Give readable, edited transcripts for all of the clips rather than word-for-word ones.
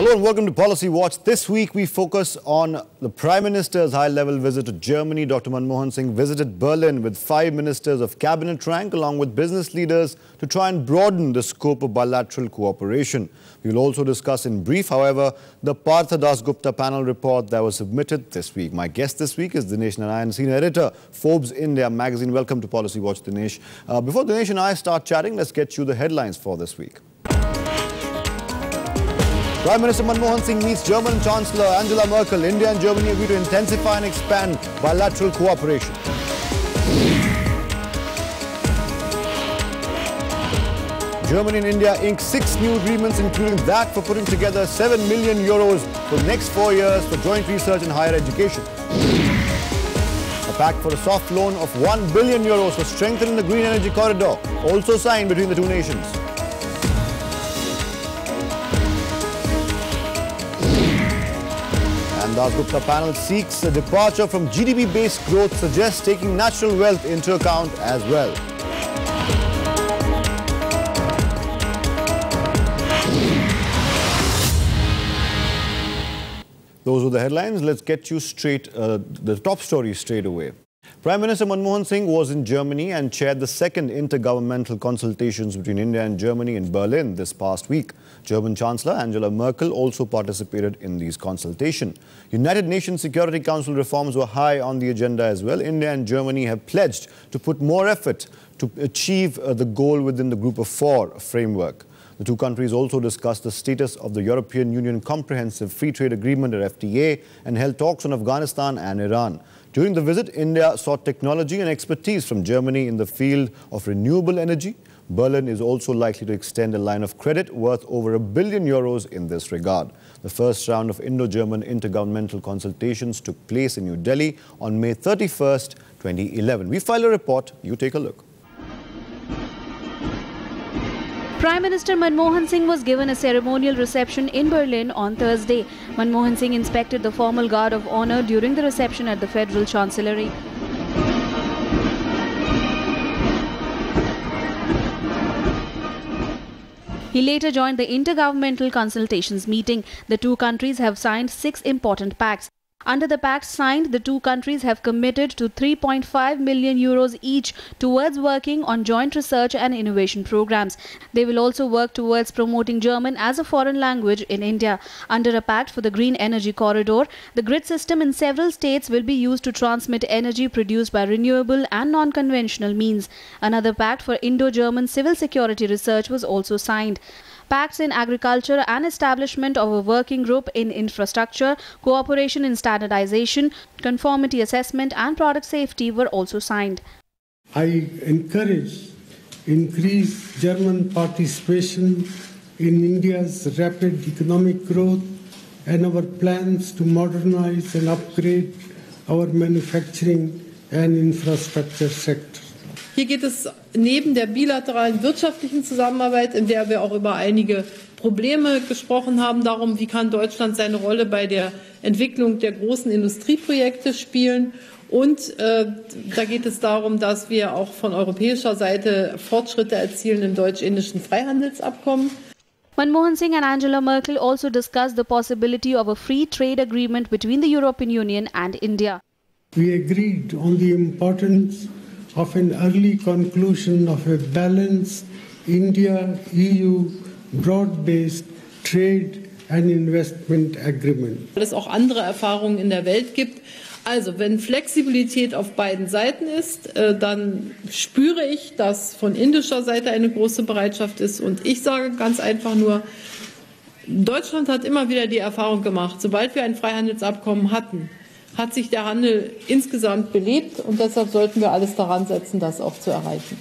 Hello and welcome to Policy Watch. This week we focus on the Prime Minister's high-level visit to Germany. Dr. Manmohan Singh visited Berlin with 5 ministers of cabinet rank along with business leaders to try and broaden the scope of bilateral cooperation. We will also discuss in brief, however, the Partha Dasgupta panel report that was submitted this week. My guest this week is Dinesh Narayan, senior editor, Forbes India magazine. Welcome to Policy Watch, Dinesh. Before Dinesh and I start chatting, let's get you the headlines for this week. Prime Minister Manmohan Singh meets German Chancellor Angela Merkel. India and Germany agree to intensify and expand bilateral cooperation. Germany and India ink 6 new agreements, including that for putting together €7 million for the next 4 years for joint research and higher education. A pact for a soft loan of €1 billion for strengthening the green energy corridor, also signed between the two nations. And Dasgupta panel seeks a departure from GDP-based growth, suggests taking natural wealth into account as well. Those were the headlines. Let's get you straight, the top story straight away. Prime Minister Manmohan Singh was in Germany and chaired the second intergovernmental consultations between India and Germany in Berlin this past week. German Chancellor Angela Merkel also participated in these consultations. United Nations Security Council reforms were high on the agenda as well. India and Germany have pledged to put more effort to achieve the goal within the Group of 4 framework. The two countries also discussed the status of the European Union Comprehensive Free Trade Agreement, or FTA, and held talks on Afghanistan and Iran. During the visit, India sought technology and expertise from Germany in the field of renewable energy. Berlin is also likely to extend a line of credit worth over €1 billion in this regard. The first round of Indo-German intergovernmental consultations took place in New Delhi on May 31st, 2011. We filed a report. You take a look. Prime Minister Manmohan Singh was given a ceremonial reception in Berlin on Thursday. Manmohan Singh inspected the formal guard of honor during the reception at the Federal Chancellery. He later joined the Intergovernmental Consultations meeting. The two countries have signed 6 important pacts. Under the pact signed, the two countries have committed to €3.5 million each towards working on joint research and innovation programs. They will also work towards promoting German as a foreign language in India. Under a pact for the green energy corridor, the grid system in several states will be used to transmit energy produced by renewable and non-conventional means. Another pact for Indo-German civil security research was also signed. Pacts in agriculture and establishment of a working group in infrastructure, cooperation in standardization, conformity assessment and product safety were also signed. I encourage increased German participation in India's rapid economic growth and our plans to modernize and upgrade our manufacturing and infrastructure sector. Hier geht es neben der bilateralen wirtschaftlichen Zusammenarbeit, in der wir auch über einige Probleme gesprochen haben, darum, wie kann Deutschland seine Rolle bei der Entwicklung der großen Industrieprojekte spielen. Und da geht es darum, dass wir auch von europäischer Seite Fortschritte erzielen im deutsch-indischen Freihandelsabkommen. Manmohan Singh and Angela Merkel also discussed the possibility of a free trade agreement between the European Union and India. We agreed on the importance of an early conclusion of a balanced India-EU broad-based trade and investment agreement. Weil es auch andere Erfahrungen in der Welt gibt. Also, wenn Flexibilität auf beiden Seiten ist, dann spüre ich, dass von indischer Seite eine große Bereitschaft ist. Und ich sage ganz einfach nur, Deutschland hat immer wieder die Erfahrung gemacht, sobald wir ein Freihandelsabkommen hatten, hat sich der Handel insgesamt belebt und deshalb sollten wir alles daran setzen, das auch zu erreichen.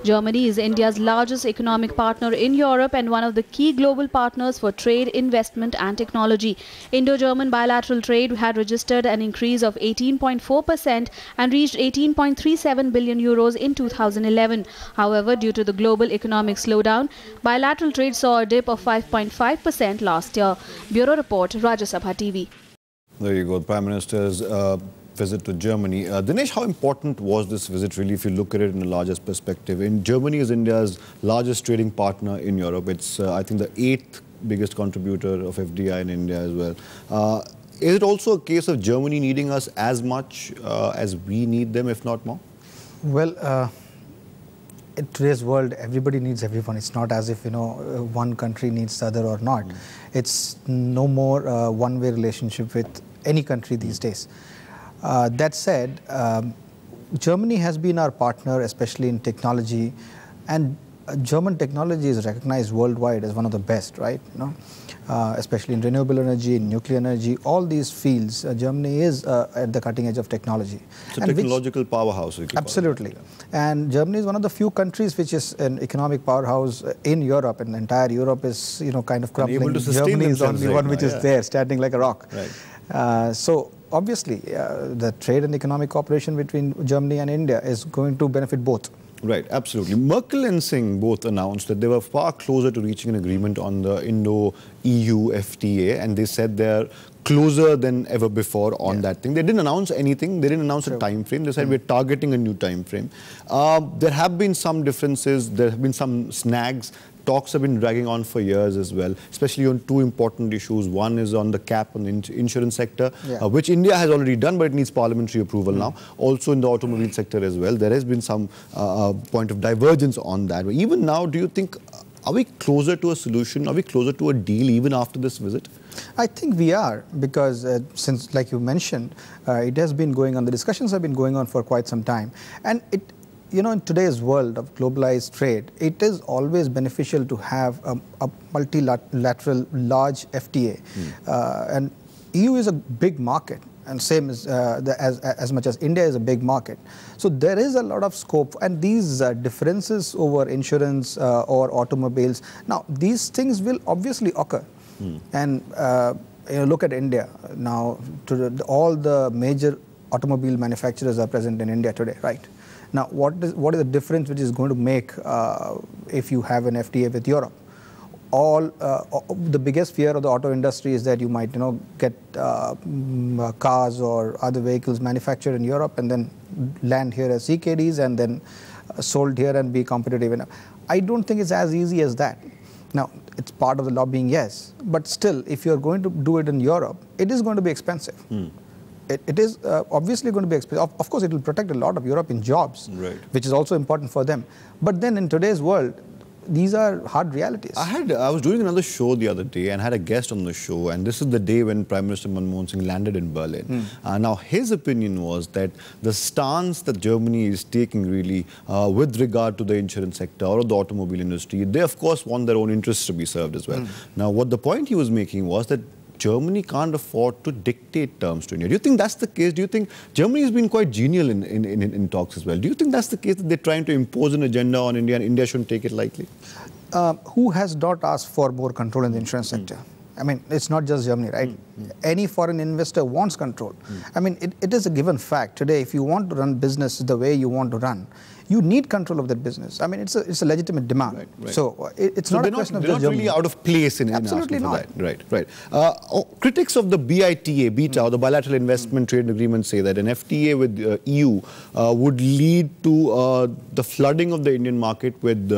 Germany is India's largest economic partner in Europe and one of the key global partners for trade, investment and technology. Indo-German bilateral trade had registered an increase of 18.4% and reached €18.37 billion in 2011. However, due to the global economic slowdown, bilateral trade saw a dip of 5.5% last year. Bureau Report, Rajya Sabha TV. There you go, the Prime Minister's visit to Germany. Dinesh, how important was this visit really if you look at it in a larger perspective? Germany is India's largest trading partner in Europe. It's, I think, the 8th biggest contributor of FDI in India as well. Is it also a case of Germany needing us as much as we need them, if not more? Well, in today's world, everybody needs everyone. It's not as if, one country needs the other or not. It's no more a one-way relationship with any country these days. That said, Germany has been our partner, especially in technology, and German technology is recognized worldwide as one of the best, right? Especially in renewable energy, in nuclear energy, all these fields, Germany is at the cutting edge of technology. It's a technological powerhouse. Absolutely. And Germany is one of the few countries which is an economic powerhouse in Europe, and the entire Europe is, kind of crumbling. Germany is the only one which is there, standing like a rock. Right. So obviously, the trade and economic cooperation between Germany and India is going to benefit both. Right, absolutely. Merkel and Singh both announced that they were far closer to reaching an agreement on the Indo-EU FTA, and they said they're closer than ever before on that thing. They didn't announce anything. They didn't announce a time frame. They said we're targeting a new time frame. There have been some differences. There have been some snags. Talks have been dragging on for years as well, especially on two important issues. One is on the cap on the insurance sector, which India has already done, but it needs parliamentary approval now. Also in the automobile sector as well. There has been some point of divergence on that. But even now, do you think, are we closer to a solution? Are we closer to a deal even after this visit? I think we are, because since, like you mentioned, it has been going on, the discussions have been going on for quite some time. And in today's world of globalized trade, it is always beneficial to have a multilateral large FTA. And EU is a big market, and same as much as India is a big market. So there is a lot of scope, and these differences over insurance or automobiles, now these things will obviously occur. And look at India now. All the major automobile manufacturers are present in India today, right? Now, what is the difference which is going to make if you have an FTA with Europe? The biggest fear of the auto industry is that you might, get cars or other vehicles manufactured in Europe and then land here as CKDs and then sold here and be competitive. I don't think it's as easy as that. Now, it's part of the lobbying, yes, but still, if you're going to do it in Europe, it is going to be expensive. It is obviously going to be expensive. Of course, it will protect a lot of European jobs, which is also important for them. But then in today's world, these are hard realities. I was doing another show the other day and had a guest on the show, and this is the day when Prime Minister Manmohan Singh landed in Berlin. Now, his opinion was that the stance that Germany is taking really with regard to the insurance sector or the automobile industry, they of course want their own interests to be served as well. Now, what the point he was making was that Germany can't afford to dictate terms to India. Do you think that's the case? Do you think Germany has been quite genial in talks as well? Do you think that's the case, that they're trying to impose an agenda on India and India shouldn't take it lightly? Who has not asked for more control in the insurance sector? I mean, it's not just Germany, right? Any foreign investor wants control. I mean, it is a given fact. Today, if you want to run business the way you want to run, you need control of that business. I mean, it's a legitimate demand. So it's not a question of just Germany. They're not really out of place in Absolutely not. Right. Critics of the BITA, or the Bilateral Investment Trade Agreement, say that an FTA with EU would lead to the flooding of the Indian market with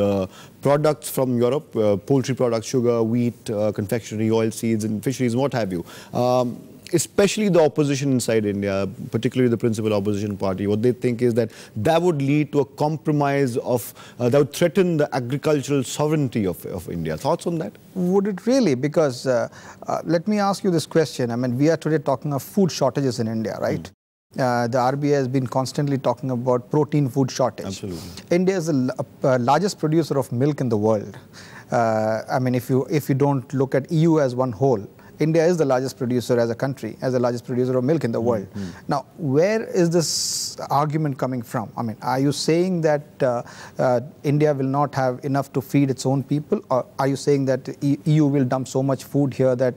products from Europe, poultry products, sugar, wheat, confectionery, oilseeds and fisheries and what have you. Especially the opposition inside India, particularly the principal opposition party, what they think is that that would lead to a compromise of, that would threaten the agricultural sovereignty of India. Thoughts on that? Would it really? Because let me ask you this question. I mean, we are today talking of food shortages in India, right? The RBI has been constantly talking about protein food shortage. Absolutely. India is the largest producer of milk in the world. I mean, if you don't look at EU as one whole, India is the largest producer as a country, as the largest producer of milk in the world. Now, where is this argument coming from? I mean, are you saying that India will not have enough to feed its own people? Or are you saying that EU will dump so much food here that...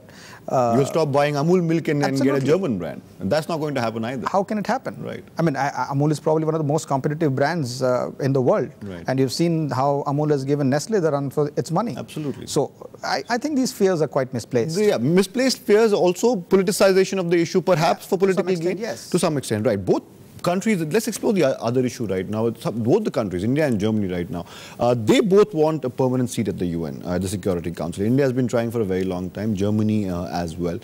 you'll stop buying Amul milk and get a German brand. And that's not going to happen either. How can it happen? Right. I mean, Amul is probably one of the most competitive brands in the world. Right. And you've seen how Amul has given Nestle the run for its money. Absolutely. So, I think these fears are quite misplaced. Yeah, misplaced fears, also politicization of the issue, perhaps for political gain. Yes. To some extent, right. Both countries, let's explore the other issue right now. Both the countries, India and Germany right now, they both want a permanent seat at the UN, the Security Council. India has been trying for a very long time, Germany as well.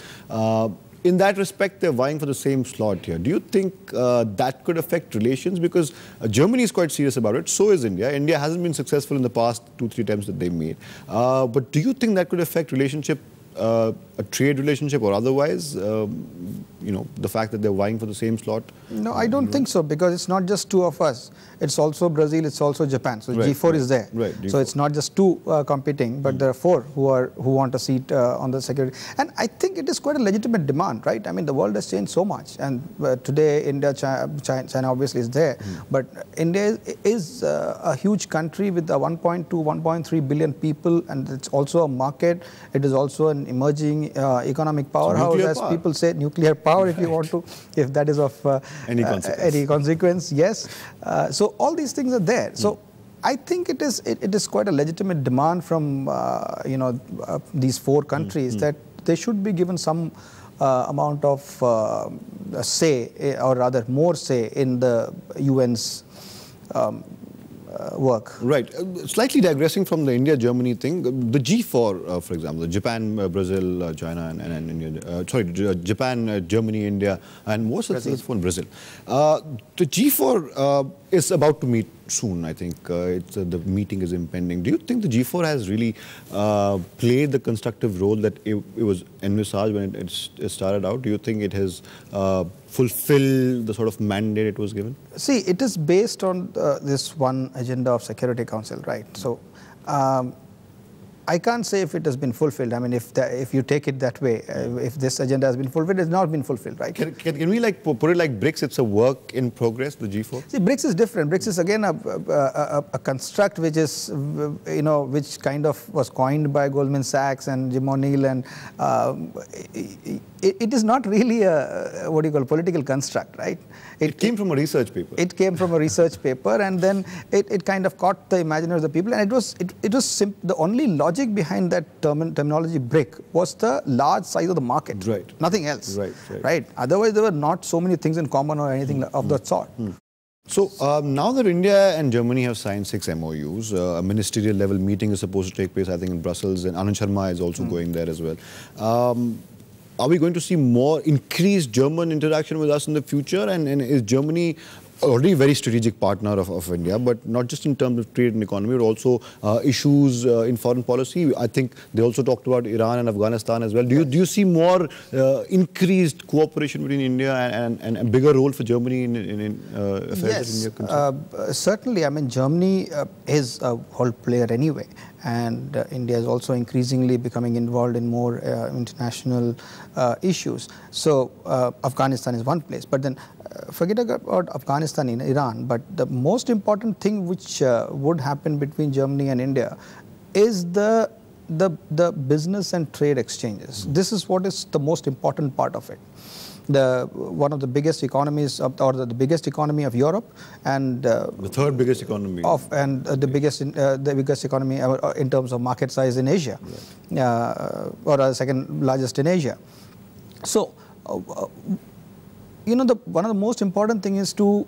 In that respect, they're vying for the same slot here. Do you think that could affect relations? Because Germany is quite serious about it. So is India. India hasn't been successful in the past 2-3 attempts that they made. But do you think that could affect relationship, a trade relationship or otherwise? You know, the fact that they're vying for the same slot? No, I don't think so, because it's not just two of us. It's also Brazil, it's also Japan. So right, G4 is there. Right, G4. So it's not just two competing, but there are four who want a seat on the security. And I think it is quite a legitimate demand, right? I mean, the world has changed so much. And today, India, China obviously is there. But India is a huge country with 1.2, 1.3 billion people. And it's also a market. It is also an emerging economic powerhouse, as people say, nuclear power, if you want to, if that is of any consequence, yes. So all these things are there. So I think it is quite a legitimate demand from these four countries that they should be given some amount of say, or rather more say in the UN's work. Right. Slightly digressing from the India-Germany thing, the G4, for example, Japan, Brazil, China, and India. Japan, Germany, India, and most of the from Brazil. The G4 is about to meet soon, I think. The meeting is impending. Do you think the G4 has really played the constructive role that it was envisaged when it started out? Do you think it has fulfilled the sort of mandate it was given? See, it is based on this one agenda of Security Council, right? So I can't say if it has been fulfilled. I mean, if you take it that way, if this agenda has been fulfilled, it's not been fulfilled, right? Can we like put it like BRICS? It's a work in progress, the G4? See, BRICS is different. BRICS is again a construct which is, which kind of was coined by Goldman Sachs and Jim O'Neill, and it is not really a political construct, right? It came from a research paper. It came from a research paper, and then it kind of caught the imagination of the people, and it was the only logic behind that terminology BRIC was the large size of the market. Right. Nothing else. Right. Otherwise, there were not so many things in common or anything of that sort. So now that India and Germany have signed 6 MOUs, a ministerial level meeting is supposed to take place, I think, in Brussels, and Anand Sharma is also going there as well. Are we going to see more increased German interaction with us in the future? And is Germany already a very strategic partner of India, but not just in terms of trade and economy, but also issues in foreign policy? I think they also talked about Iran and Afghanistan as well. Do you see more increased cooperation between India and a bigger role for Germany in affairs that India concerns? Certainly. I mean, Germany is a whole player anyway. And India is also increasingly becoming involved in more international issues. So Afghanistan is one place. But then forget about Afghanistan and Iran. But the most important thing which would happen between Germany and India is the business and trade exchanges. This is what is the most important part of it. One of the biggest economies, or the biggest economy of Europe, and the third biggest economy the biggest economy in terms of market size in Asia, or the second largest in Asia. So, one of the most important thing is to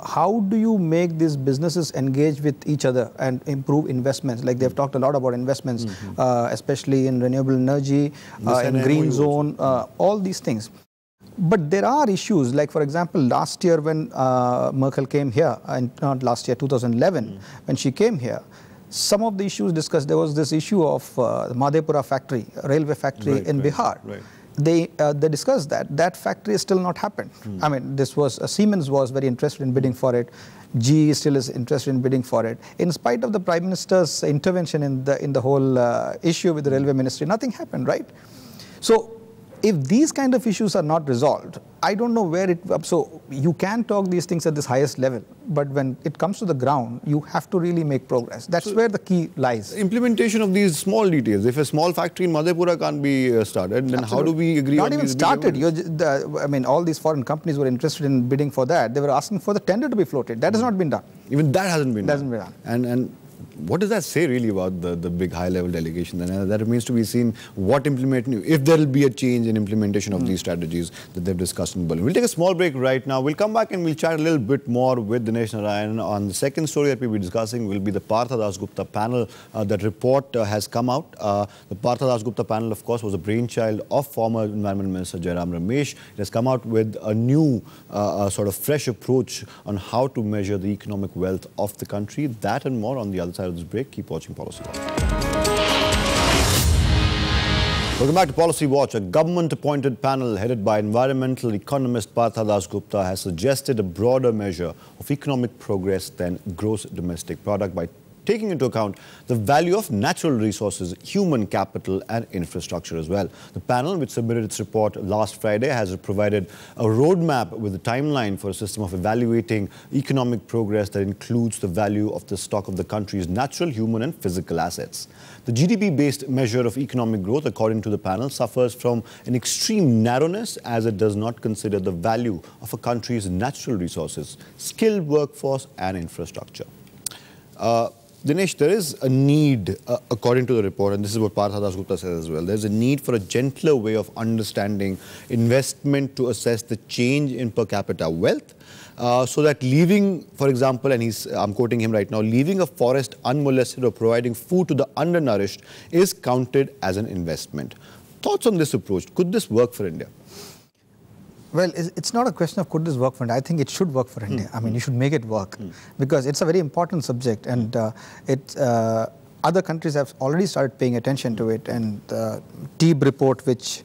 how do you make these businesses engage with each other and improve investments? Like they've talked a lot about investments, especially in renewable energy, in green zone, all these things. But there are issues, like for example, last year when Merkel came here, and not last year, 2011, when she came here, some of the issues discussed, there was this issue of Madhepura factory, railway factory in Bihar. They discussed that factory has still not happened. I mean, this was, Siemens was very interested in bidding for it. GE still is interested in bidding for it. In spite of the Prime Minister's intervention in the whole issue with the railway ministry, nothing happened, right? So, if these kind of issues are not resolved, I don't know where so you can talk these things at this highest level, but when it comes to the ground, you have to really make progress. That's where the key lies. Implementation of these small details. If a small factory in Madhepura can't be started, then how do we agree on these? Not even started. I mean, all these foreign companies were interested in bidding for that. They were asking for the tender to be floated. That has not been done. Even that hasn't been done. Hasn't been done. And what does that say really about the big high-level delegation? And that remains to be seen what implementation, if there will be a change in implementation of these strategies that they've discussed in Berlin. We'll take a small break right now. We'll come back and we'll chat a little bit more with Dinesh Narayan on the second story that we'll be discussing. Will be the Partha Dasgupta panel. That report has come out. The Partha Dasgupta panel, of course, was a brainchild of former Environment Minister Jairam Ramesh. It has come out with a new sort of fresh approach on how to measure the economic wealth of the country. That and more on the other side of this break. Keep watching Policy Watch. Welcome back to Policy Watch. A government-appointed panel headed by environmental economist Partha Dasgupta has suggested a broader measure of economic progress than gross domestic product by taking into account the value of natural resources, human capital and infrastructure as well. The panel, which submitted its report last Friday, has provided a roadmap with a timeline for a system of evaluating economic progress that includes the value of the stock of the country's natural, human and physical assets. The GDP-based measure of economic growth, according to the panel, suffers from an extreme narrowness as it does not consider the value of a country's natural resources, skilled workforce and infrastructure. Dinesh, there is a need, according to the report, and this is what Partha Dasgupta says as well, there's a need for a gentler way of understanding investment to assess the change in per capita wealth, so that leaving, for example, and I'm quoting him right now, leaving a forest unmolested or providing food to the undernourished is counted as an investment. Thoughts on this approach? Could this work for India? Well, it's not a question of could this work for India. I think it should work for India. I mean, you should make it work because it's a very important subject, and other countries have already started paying attention to it. And the TEEB report, which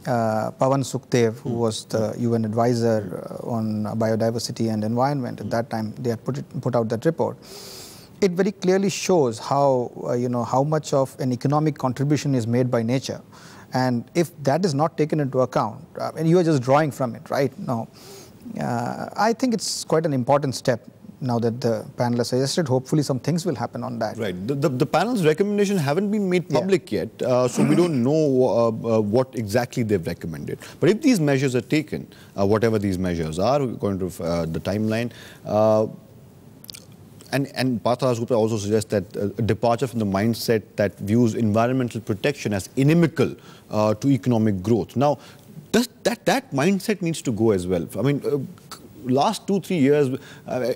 Pawan Sukhdev, who was the UN advisor on biodiversity and environment at that time, they had put out that report. It very clearly shows how how much of an economic contribution is made by nature. And if that is not taken into account, and you are just drawing from it, right? Now, I think it's quite an important step now that the panel has suggested. Hopefully some things will happen on that. Right. The panel's recommendations haven't been made public yet, so we don't know what exactly they've recommended. But if these measures are taken, whatever these measures are, according to the timeline, and Partha Dasgupta also suggests that a departure from the mindset that views environmental protection as inimical to economic growth. Now, does that mindset needs to go as well? I mean, last 2-3 years,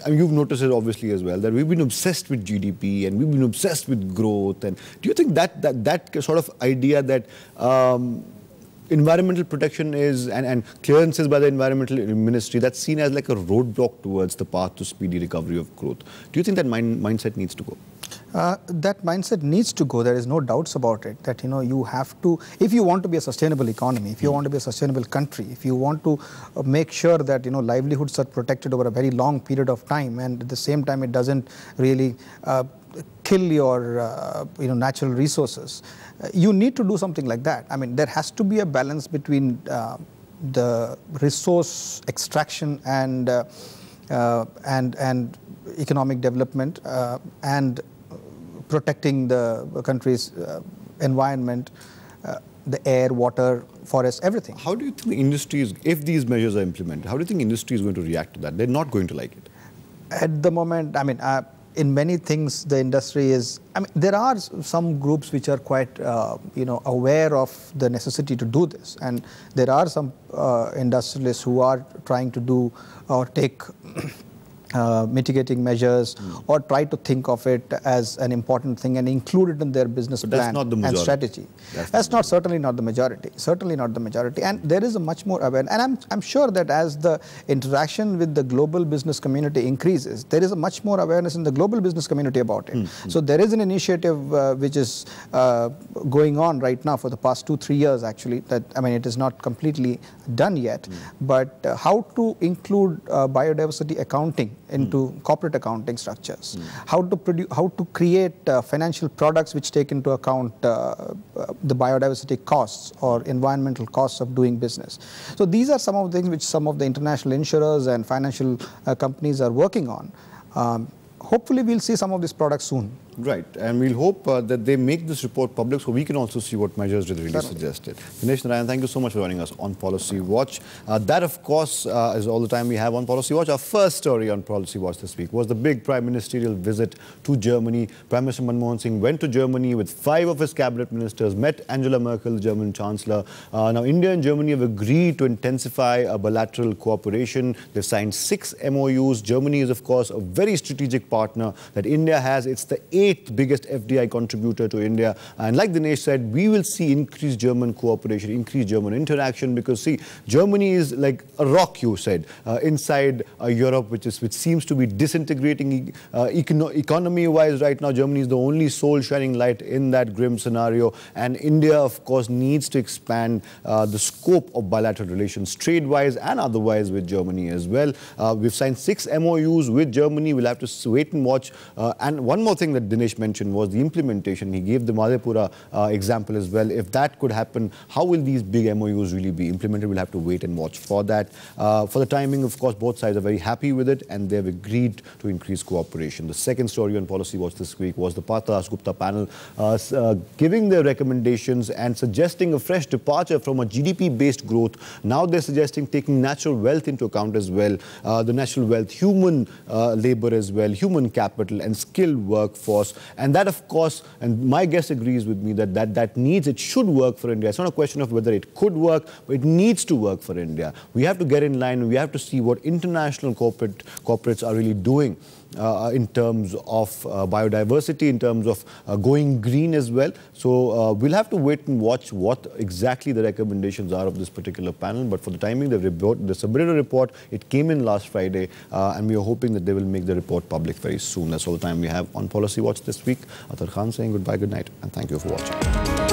you've noticed it obviously as well, that we've been obsessed with GDP and we've been obsessed with growth. And do you think that sort of idea that environmental protection is, and clearances by the environmental ministry, that's seen as like a roadblock towards the path to speedy recovery of growth? Do you think that mindset needs to go? That mindset needs to go. There is no doubts about it. That you have to, if you want to be a sustainable economy, if you want to be a sustainable country, if you want to make sure that livelihoods are protected over a very long period of time, and at the same time it doesn't really kill your natural resources, you need to do something like that. I mean, there has to be a balance between the resource extraction and economic development and protecting the country's environment, the air, water, forest, everything. How do you think the industry is, if these measures are implemented, how do you think industry is going to react to that? They're not going to like it. At the moment, I mean, in many things, the industry is, I mean, there are some groups which are quite, aware of the necessity to do this. And there are some industrialists who are trying to do or take mitigating measures or try to think of it as an important thing and include it in their business plan and strategy. That's certainly not the majority. Certainly not the majority. And there is a much more awareness. And I'm sure that as the interaction with the global business community increases, there is a much more awareness in the global business community about it. So there is an initiative which is going on right now for the past 2-3 years actually. That, I mean, it is not completely done yet. But how to include biodiversity accounting into corporate accounting structures, how to create financial products which take into account the biodiversity costs or environmental costs of doing business. So these are some of the things which some of the international insurers and financial companies are working on. Hopefully we'll see some of these products soon. Right, and we'll hope that they make this report public so we can also see what measures they really suggested. Dinesh Narayan, thank you so much for joining us on Policy Watch. That, of course, is all the time we have on Policy Watch. Our first story on Policy Watch this week was the big prime ministerial visit to Germany. Prime Minister Manmohan Singh went to Germany with 5 of his cabinet ministers, met Angela Merkel, the German Chancellor. Now, India and Germany have agreed to intensify bilateral cooperation. They've signed 6 MOUs. Germany is, of course, a very strategic partner that India has. It's the 8th biggest FDI contributor to India. And like Dinesh said, we will see increased German cooperation, increased German interaction, because, see, Germany is like a rock, you said, inside Europe, which seems to be disintegrating economy-wise right now. Germany is the only soul shining light in that grim scenario. And India, of course, needs to expand the scope of bilateral relations, trade-wise and otherwise, with Germany as well. We've signed 6 MOUs with Germany. We'll have to wait and watch. And one more thing that Dinesh mentioned was the implementation. He gave the Madhepura example as well. If that could happen, how will these big MOUs really be implemented? We'll have to wait and watch for that. For the timing, of course, both sides are very happy with it, and they've agreed to increase cooperation. The second story on Policy Watch this week was the Partha Gupta panel giving their recommendations and suggesting a fresh departure from a GDP-based growth. Now they're suggesting taking natural wealth into account as well. The natural wealth, human labor as well, human capital and skilled workforce. And that, of course, and my guest agrees with me that it should work for India. It's not a question of whether it could work, but it needs to work for India. We have to get in line. We have to see what international corporates are really doing in terms of biodiversity, in terms of going green as well. So we'll have to wait and watch what exactly the recommendations are of this particular panel. But for the timing, they submitted a report. It came in last Friday, and we are hoping that they will make the report public very soon. That's all the time we have on Policy Watch this week. Atar Khan saying goodbye, good night, and thank you for watching.